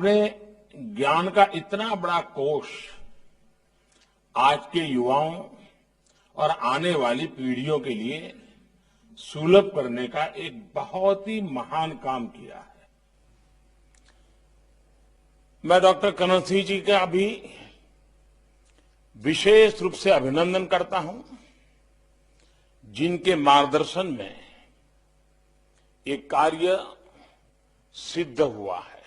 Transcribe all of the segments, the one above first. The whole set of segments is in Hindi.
आपने ज्ञान का इतना बड़ा कोष आज के युवाओं और आने वाली पीढ़ियों के लिए सुलभ करने का एक बहुत ही महान काम किया है। मैं डॉक्टर करण सिंह जी का भी विशेष रूप से अभिनंदन करता हूं, जिनके मार्गदर्शन में ये कार्य सिद्ध हुआ है।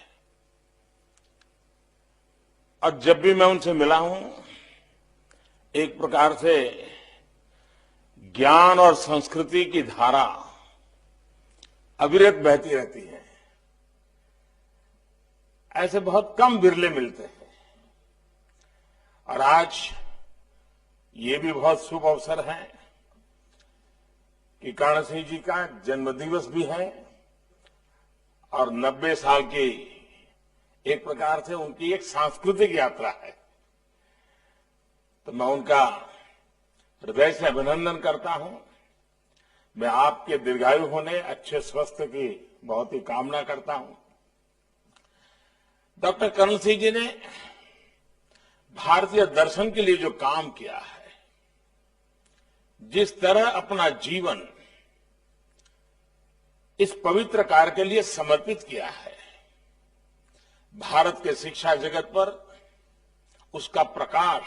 और जब भी मैं उनसे मिला हूं, एक प्रकार से ज्ञान और संस्कृति की धारा अविरत बहती रहती है। ऐसे बहुत कम बिरले मिलते हैं। और आज ये भी बहुत शुभ अवसर है कि कर्ण सिंह जी का जन्मदिवस भी है और 90 साल की एक प्रकार से उनकी एक सांस्कृतिक यात्रा है। तो मैं उनका हृदय से अभिनंदन करता हूं। मैं आपके दीर्घायु होने, अच्छे स्वास्थ्य की बहुत ही कामना करता हूं। डॉक्टर करण सिंह जी ने भारतीय दर्शन के लिए जो काम किया है, जिस तरह अपना जीवन इस पवित्र कार्य के लिए समर्पित किया है, भारत के शिक्षा जगत पर उसका प्रकाश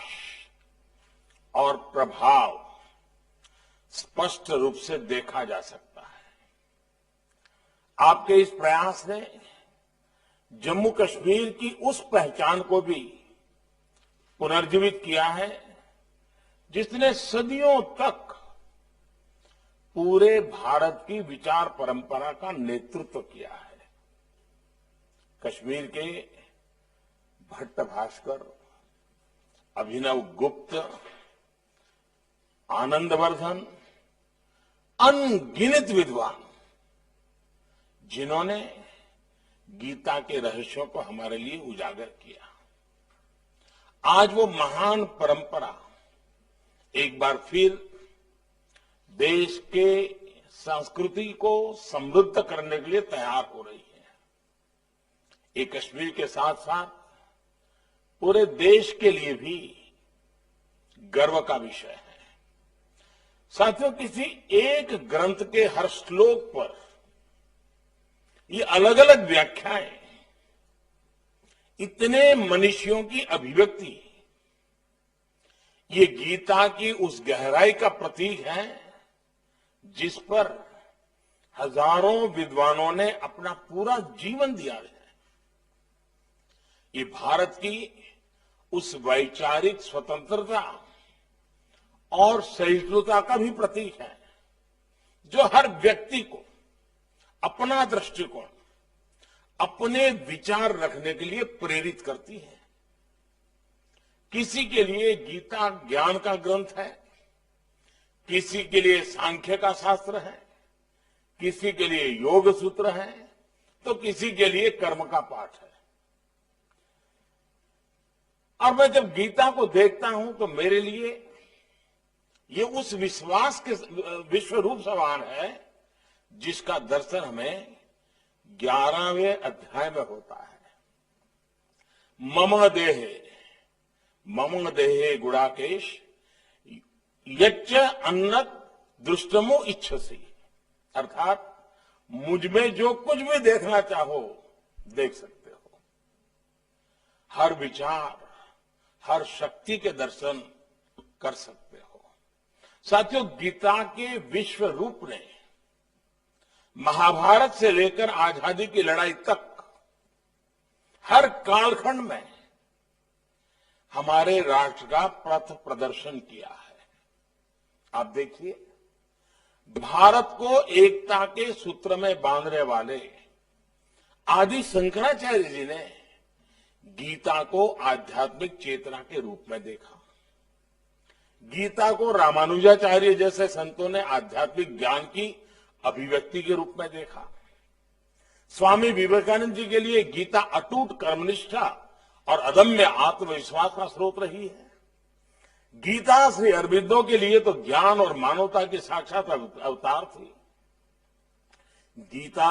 और प्रभाव स्पष्ट रूप से देखा जा सकता है। आपके इस प्रयास ने जम्मू कश्मीर की उस पहचान को भी पुनर्जीवित किया है, जिसने सदियों तक पूरे भारत की विचार परंपरा का नेतृत्व किया है। कश्मीर के भट्ट भास्कर, अभिनव गुप्त, आनंदवर्धन, अनगिनत विद्वान, जिन्होंने गीता के रहस्यों को हमारे लिए उजागर किया। आज वो महान परंपरा एक बार फिर देश के संस्कृति को समृद्ध करने के लिए तैयार हो रही है। ये कश्मीर के साथ साथ पूरे देश के लिए भी गर्व का विषय है। साथियों, किसी एक ग्रंथ के हर श्लोक पर ये अलग अलग व्याख्याएं, इतने मनीषियों की अभिव्यक्ति, ये गीता की उस गहराई का प्रतीक है जिस पर हजारों विद्वानों ने अपना पूरा जीवन दिया है। ये भारत की उस वैचारिक स्वतंत्रता और सहिष्णुता का भी प्रतीक है, जो हर व्यक्ति को अपना दृष्टिकोण, अपने विचार रखने के लिए प्रेरित करती है। किसी के लिए गीता ज्ञान का ग्रंथ है, किसी के लिए सांख्य का शास्त्र है, किसी के लिए योग सूत्र है, तो किसी के लिए कर्म का पाठ है। और मैं जब गीता को देखता हूं तो मेरे लिए ये उस विश्वास के विश्व रूप समान है जिसका दर्शन हमें 11वें अध्याय में होता है। मम देहे गुड़ाकेश यच्च अन्नत दृष्टमो इच्छसी, अर्थात मुझ में जो कुछ भी देखना चाहो देख सकते हो। हर विचार, हर शक्ति के दर्शन कर सकते हो। साथियों, गीता के विश्व रूप ने महाभारत से लेकर आजादी की लड़ाई तक हर कालखंड में हमारे राष्ट्र का पथ प्रदर्शन किया है। आप देखिए, भारत को एकता के सूत्र में बांधने वाले आदि शंकराचार्य जी ने गीता को आध्यात्मिक चेतना के रूप में देखा। गीता को रामानुजाचार्य जैसे संतों ने आध्यात्मिक ज्ञान की अभिव्यक्ति के रूप में देखा। स्वामी विवेकानंद जी के लिए गीता अटूट कर्मनिष्ठा और अदम्य आत्मविश्वास का स्रोत रही है। गीता श्री अरबिंदो के लिए तो ज्ञान और मानवता की साक्षात अवतार थी। गीता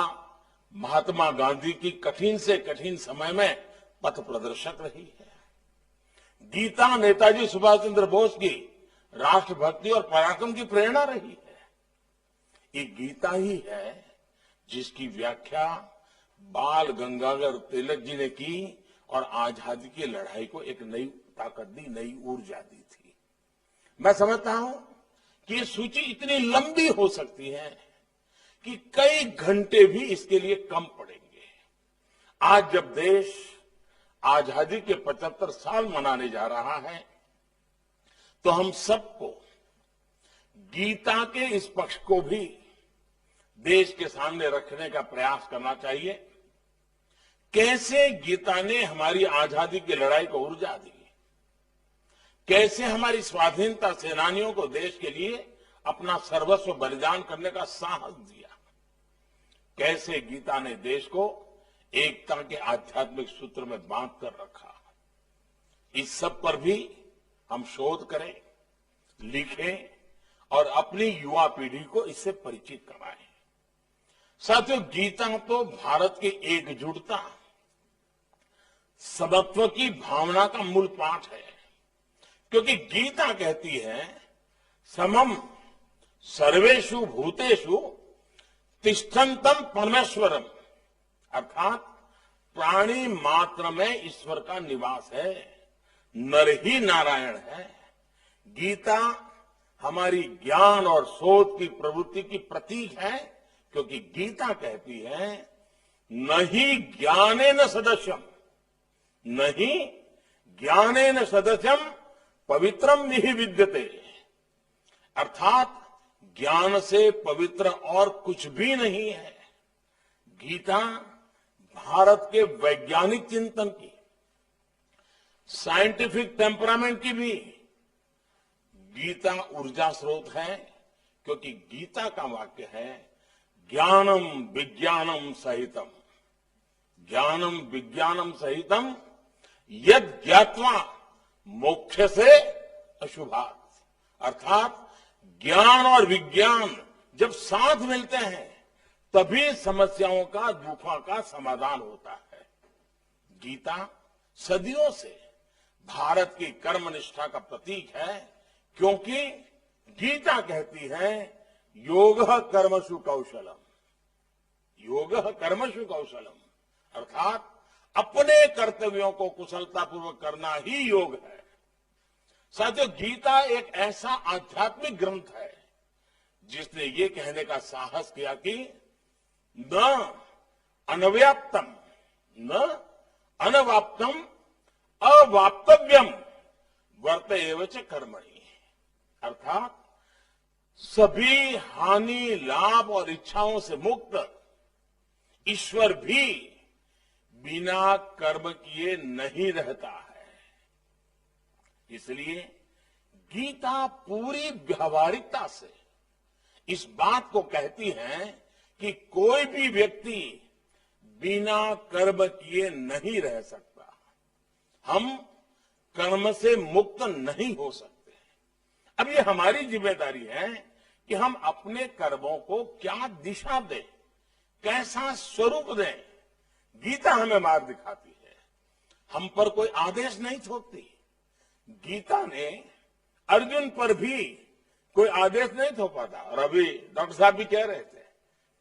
महात्मा गांधी की कठिन से कठिन समय में पथ प्रदर्शक रही है। गीता नेताजी सुभाष चंद्र बोस की राष्ट्रभक्ति और पराक्रम की प्रेरणा रही है। ये गीता ही है जिसकी व्याख्या बाल गंगाधर तिलक जी ने की और आजादी की लड़ाई को एक नई ताकत दी, नई ऊर्जा दी थी। मैं समझता हूं कि ये सूची इतनी लंबी हो सकती है कि कई घंटे भी इसके लिए कम पड़ेंगे। आज जब देश आजादी के 75 साल मनाने जा रहा है तो हम सबको गीता के इस पक्ष को भी देश के सामने रखने का प्रयास करना चाहिए। कैसे गीता ने हमारी आजादी की लड़ाई को ऊर्जा दी, कैसे हमारी स्वाधीनता सेनानियों को देश के लिए अपना सर्वस्व बलिदान करने का साहस दिया, कैसे गीता ने देश को एकता के आध्यात्मिक सूत्र में बांध कर रखा। इस सब पर भी हम शोध करें, लिखें और अपनी युवा पीढ़ी को इससे परिचित कराएं। साथियों, गीता तो भारत की एकजुटता, समत्व की भावना का मूल पाठ है, क्योंकि गीता कहती है समम सर्वेषु भूतेषु तिष्ठन्तम परमेश्वरम, अर्थात प्राणी मात्र में ईश्वर का निवास है, नर ही नारायण है। गीता हमारी ज्ञान और शोध की प्रवृत्ति की प्रतीक है, क्योंकि गीता कहती है नहीं ज्ञानेन सदस्यम, नहीं ज्ञानेन सदस्यम पवित्रम निहि विद्यते, अर्थात ज्ञान से पवित्र और कुछ भी नहीं है। गीता भारत के वैज्ञानिक चिंतन की, साइंटिफिक टेम्परामेंट की भी गीता ऊर्जा स्रोत है, क्योंकि गीता का वाक्य है ज्ञानम विज्ञानम सहितम, ज्ञानम विज्ञानम सहितम यद ज्ञात्वा मोक्ष से अशुभात, अर्थात ज्ञान और विज्ञान जब साथ मिलते हैं तभी समस्याओं का, दुखों का समाधान होता है। गीता सदियों से भारत की कर्मनिष्ठा का प्रतीक है, क्योंकि गीता कहती है योगः कर्मसु कौशलम, योगः कर्मसु कौशलम, अर्थात अपने कर्तव्यों को कुशलतापूर्वक करना ही योग है। साथियों, गीता एक ऐसा आध्यात्मिक ग्रंथ है जिसने ये कहने का साहस किया कि न अनव्याप्तम न अनवाप्तम अवाप्तव्यम वर्त एव च कर्मणि, अर्थात सभी हानि, लाभ और इच्छाओं से मुक्त ईश्वर भी बिना कर्म किए नहीं रहता है। इसलिए गीता पूरी व्यावहारिकता से इस बात को कहती है कि कोई भी व्यक्ति बिना कर्म किए नहीं रह सकता। हम कर्म से मुक्त नहीं हो सकते। अब ये हमारी जिम्मेदारी है कि हम अपने कर्मों को क्या दिशा दें, कैसा स्वरूप दें। गीता हमें मार्ग दिखाती है, हम पर कोई आदेश नहीं थोपती। गीता ने अर्जुन पर भी कोई आदेश नहीं थोपा था, और अभी डॉक्टर साहब भी कह रहे थे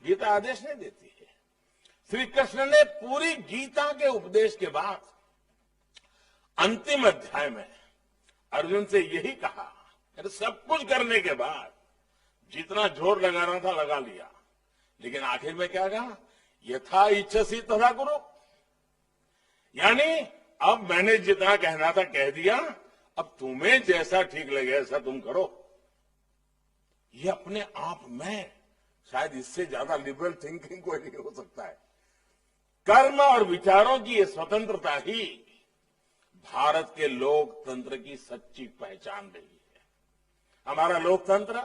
गीता आदेश नहीं देती है। श्री कृष्ण ने पूरी गीता के उपदेश के बाद अंतिम अध्याय में अर्जुन से यही कहा, सब कुछ करने के बाद जितना जोर लगाना था लगा लिया, लेकिन आखिर में क्या कहा, यथा इच्छसी तथा कुरु, यानी अब मैंने जितना कहना था कह दिया, अब तुम्हें जैसा ठीक लगे ऐसा तुम करो। ये अपने आप में शायद इससे ज्यादा लिबरल थिंकिंग कोई नहीं हो सकता है। कर्म और विचारों की ये स्वतंत्रता ही भारत के लोकतंत्र की सच्ची पहचान रही है। हमारा लोकतंत्र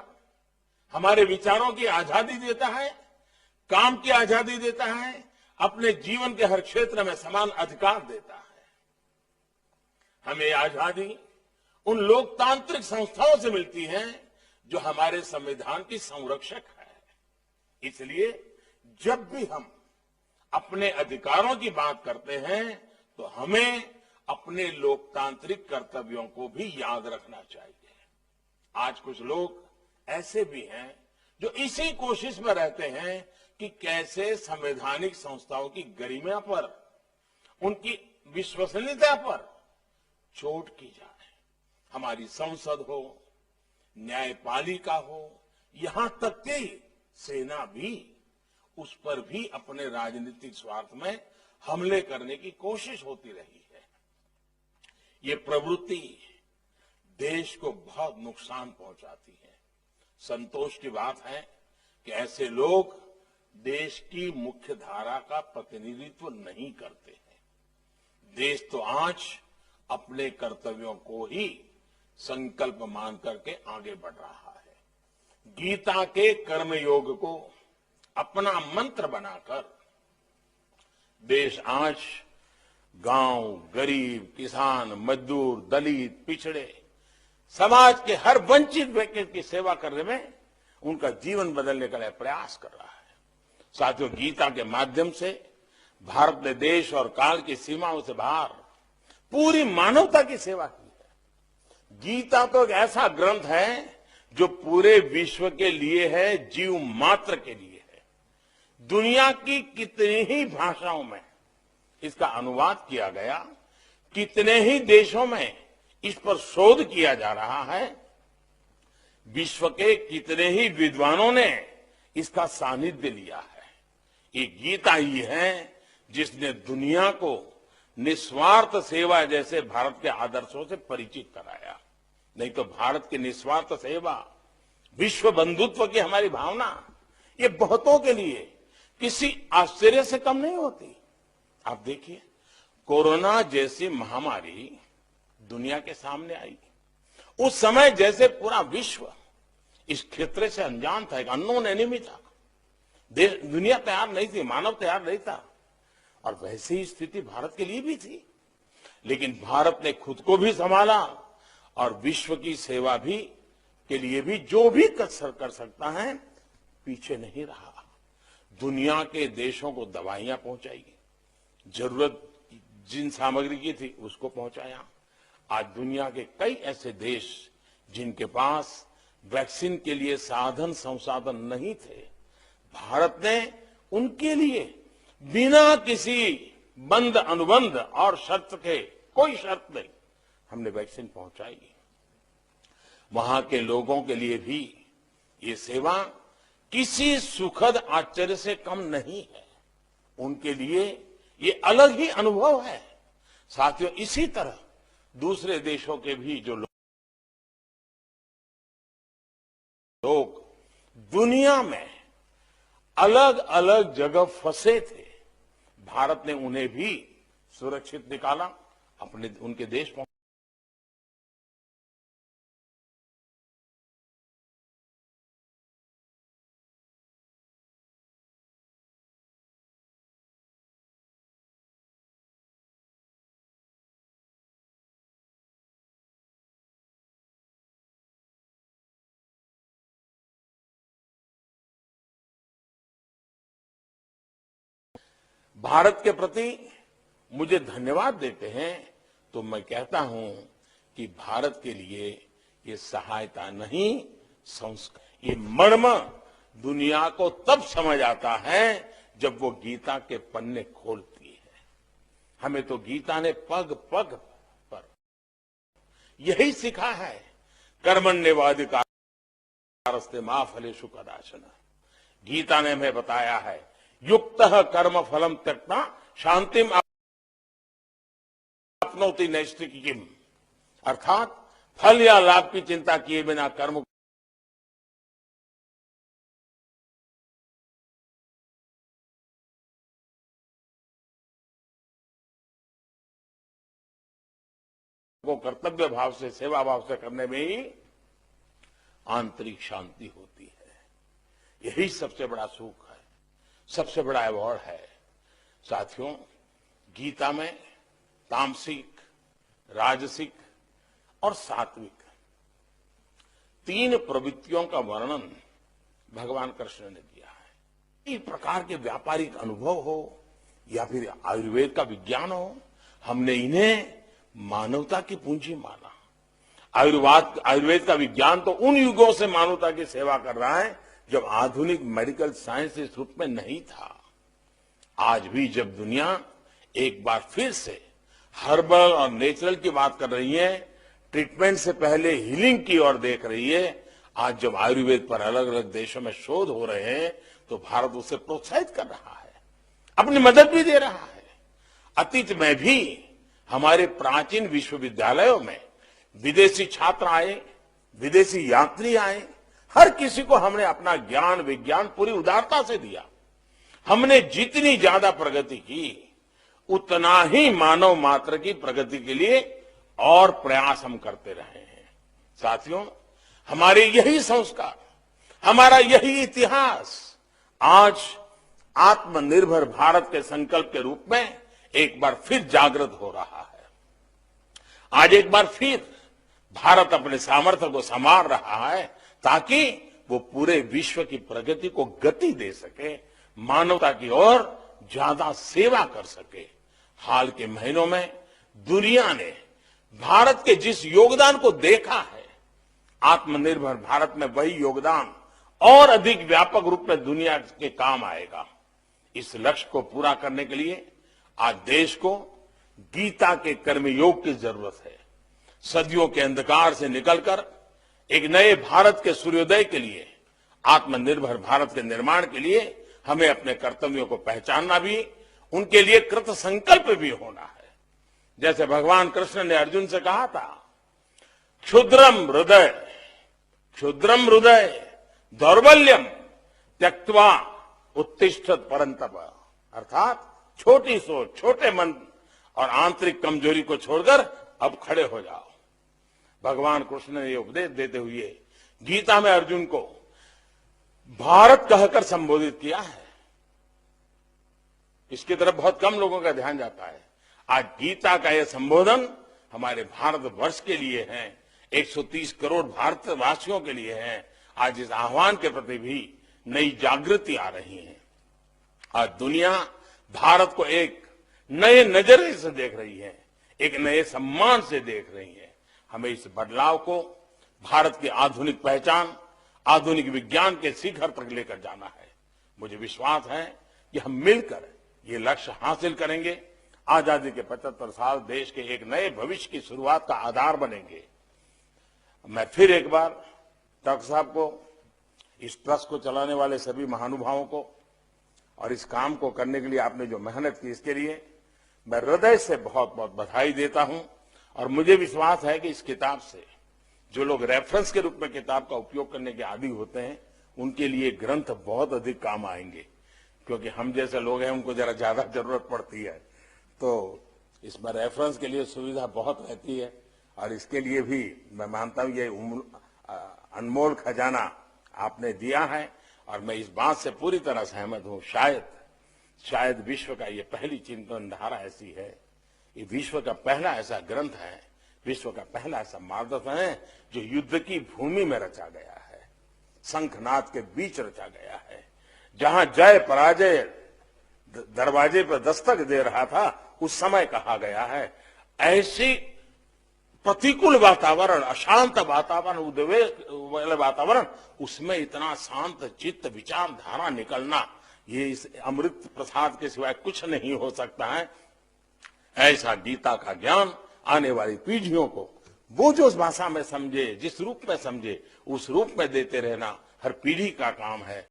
हमारे विचारों की आजादी देता है, काम की आजादी देता है, अपने जीवन के हर क्षेत्र में समान अधिकार देता है। हमें आजादी उन लोकतांत्रिक संस्थाओं से मिलती है जो हमारे संविधान की संरक्षक है। इसलिए जब भी हम अपने अधिकारों की बात करते हैं तो हमें अपने लोकतांत्रिक कर्तव्यों को भी याद रखना चाहिए। आज कुछ लोग ऐसे भी हैं जो इसी कोशिश में रहते हैं कि कैसे संवैधानिक संस्थाओं की गरिमा पर, उनकी विश्वसनीयता पर चोट की जाए। हमारी संसद हो, न्यायपालिका हो, यहां तक कि सेना भी, उस पर भी अपने राजनीतिक स्वार्थ में हमले करने की कोशिश होती रही है। ये प्रवृत्ति देश को बहुत नुकसान पहुंचाती है। संतोष की बात है कि ऐसे लोग देश की मुख्य धारा का प्रतिनिधित्व नहीं करते हैं। देश तो आज अपने कर्तव्यों को ही संकल्प मान करके आगे बढ़ रहा है। गीता के कर्मयोग को अपना मंत्र बनाकर देश आज गांव, गरीब, किसान, मजदूर, दलित, पिछड़े, समाज के हर वंचित व्यक्ति की सेवा करने में उनका जीवन बदलने का प्रयास कर रहा है। साथियों, गीता के माध्यम से भारत ने देश और काल की सीमाओं से बाहर पूरी मानवता की सेवा की है। गीता तो एक ऐसा ग्रंथ है जो पूरे विश्व के लिए है, जीव मात्र के लिए है। दुनिया की कितनी ही भाषाओं में इसका अनुवाद किया गया, कितने ही देशों में इस पर शोध किया जा रहा है, विश्व के कितने ही विद्वानों ने इसका सानिध्य लिया है। ये गीता ही है जिसने दुनिया को निस्वार्थ सेवा जैसे भारत के आदर्शों से परिचित कराया। नहीं तो भारत की निस्वार्थ सेवा, विश्व बंधुत्व की हमारी भावना, ये बहुतों के लिए किसी आश्चर्य से कम नहीं होती। आप देखिए, कोरोना जैसी महामारी दुनिया के सामने आई, उस समय जैसे पूरा विश्व इस क्षेत्र से अनजान था, एक अननोन एनिमी था। दुनिया तैयार नहीं थी, मानव तैयार नहीं था, और वैसी ही स्थिति भारत के लिए भी थी। लेकिन भारत ने खुद को भी संभाला और विश्व की सेवा भी के लिए भी जो भी कर सकता है पीछे नहीं रहा। दुनिया के देशों को दवाइयां पहुंचाई, जरूरत जिन सामग्री की थी उसको पहुंचाया। आज दुनिया के कई ऐसे देश जिनके पास वैक्सीन के लिए साधन संसाधन नहीं थे, भारत ने उनके लिए बिना किसी बंद अनुबंध और शर्त के, कोई शर्त नहीं, हमने वैक्सीन पहुंचाई। वहां के लोगों के लिए भी ये सेवा किसी सुखद आश्चर्य से कम नहीं है। उनके लिए ये अलग ही अनुभव है। साथियों, इसी तरह दूसरे देशों के भी जो लोग दुनिया में अलग अलग जगह फंसे थे, भारत ने उन्हें भी सुरक्षित निकाला, अपने उनके देश पहुंचा। भारत के प्रति मुझे धन्यवाद देते हैं तो मैं कहता हूं कि भारत के लिए ये सहायता नहीं, संस्कार। ये मर्म दुनिया को तब समझ आता है जब वो गीता के पन्ने खोलती है। हमें तो गीता ने पग पग पर यही सिखा है। कर्मण्येवाधिकारस्ते मा फलेषु कदाचन। गीता ने हमें बताया है, युक्तः कर्म फलम त्यक्त्वा शांतिम आपनोति नैष्ठिकीम्। अर्थात फल या लाभ की चिंता किए बिना कर्म को कर्तव्य भाव से, सेवा भाव से करने में ही आंतरिक शांति होती है। यही सबसे बड़ा सुख है, सबसे बड़ा अवॉर्ड है। साथियों, गीता में तामसिक, राजसिक और सात्विक 3 प्रवृत्तियों का वर्णन भगवान कृष्ण ने दिया है। इस प्रकार के व्यापारिक अनुभव हो या फिर आयुर्वेद का विज्ञान हो, हमने इन्हें मानवता की पूंजी माना। आयुर्वेद का विज्ञान तो उन युगों से मानवता की सेवा कर रहा है जब आधुनिक मेडिकल साइंस इस रूप में नहीं था। आज भी जब दुनिया एक बार फिर से हर्बल और नेचुरल की बात कर रही है, ट्रीटमेंट से पहले हीलिंग की ओर देख रही है, आज जब आयुर्वेद पर अलग अलग देशों में शोध हो रहे हैं तो भारत उसे प्रोत्साहित कर रहा है, अपनी मदद भी दे रहा है। अतीत में भी हमारे प्राचीन विश्वविद्यालयों में विदेशी छात्र आए, विदेशी यात्री आए, हर किसी को हमने अपना ज्ञान विज्ञान पूरी उदारता से दिया। हमने जितनी ज्यादा प्रगति की उतना ही मानव मात्र की प्रगति के लिए और प्रयास हम करते रहे हैं। साथियों, हमारे यही संस्कार, हमारा यही इतिहास आज आत्मनिर्भर भारत के संकल्प के रूप में एक बार फिर जागृत हो रहा है। आज एक बार फिर भारत अपने सामर्थ्य को संभाल रहा है ताकि वो पूरे विश्व की प्रगति को गति दे सके, मानवता की ओर ज्यादा सेवा कर सके। हाल के महीनों में दुनिया ने भारत के जिस योगदान को देखा है, आत्मनिर्भर भारत में वही योगदान और अधिक व्यापक रूप में दुनिया के काम आएगा। इस लक्ष्य को पूरा करने के लिए आज देश को गीता के कर्मयोग की जरूरत है। सदियों के अंधकार से निकलकर एक नए भारत के सूर्योदय के लिए, आत्मनिर्भर भारत के निर्माण के लिए हमें अपने कर्तव्यों को पहचानना भी, उनके लिए कृत संकल्प भी होना है। जैसे भगवान कृष्ण ने अर्जुन से कहा था, क्षुद्रम हृदय दौर्बल्यम त्यक्त्वा उत्तिष्ठत परंतप, अर्थात छोटी सोच, छोटे मन और आंतरिक कमजोरी को छोड़कर अब खड़े हो जाओ। भगवान कृष्ण ने ये उपदेश देते हुए गीता में अर्जुन को भारत कहकर संबोधित किया है। इसकी तरफ बहुत कम लोगों का ध्यान जाता है। आज गीता का यह संबोधन हमारे भारतवर्ष के लिए है, 130 करोड़ भारतवासियों के लिए है। आज इस आह्वान के प्रति भी नई जागृति आ रही है। आज दुनिया भारत को एक नए नजरिए से देख रही है, एक नए सम्मान से देख रही है। हमें इस बदलाव को भारत की आधुनिक पहचान, आधुनिक विज्ञान के शिखर तक लेकर जाना है। मुझे विश्वास है कि हम मिलकर ये लक्ष्य हासिल करेंगे। आजादी के 75 साल देश के एक नए भविष्य की शुरुआत का आधार बनेंगे। मैं फिर एक बार डॉक्टर साहब को, इस ट्रस्ट को चलाने वाले सभी महानुभावों को और इस काम को करने के लिए आपने जो मेहनत की, इसके लिए मैं हृदय से बहुत बहुत बधाई देता हूं। और मुझे विश्वास है कि इस किताब से जो लोग रेफरेंस के रूप में किताब का उपयोग करने के आदी होते हैं, उनके लिए ग्रंथ बहुत अधिक काम आएंगे, क्योंकि हम जैसे लोग हैं उनको जरा ज्यादा जरूरत पड़ती है। तो इसमें रेफरेंस के लिए सुविधा बहुत रहती है और इसके लिए भी मैं मानता हूं ये अनमोल खजाना आपने दिया है। और मैं इस बात से पूरी तरह सहमत हूं, शायद विश्व का ये पहली चिंतन धारा ऐसी है, ये विश्व का पहला ऐसा ग्रंथ है, विश्व का पहला ऐसा मार्गदर्शन है जो युद्ध की भूमि में रचा गया है, शंखनाद के बीच रचा गया है, जहां जय पराजय दरवाजे पर दस्तक दे रहा था, उस समय कहा गया है। ऐसी प्रतिकूल वातावरण, अशांत वातावरण, उद्वेग वाले वातावरण, उसमें इतना शांत चित्त विचारधारा निकलना, ये इस अमृत प्रसाद के सिवाय कुछ नहीं हो सकता है। ऐसा गीता का ज्ञान आने वाली पीढ़ियों को वो जो उस भाषा में समझे, जिस रूप में समझे, उस रूप में देते रहना हर पीढ़ी का काम है।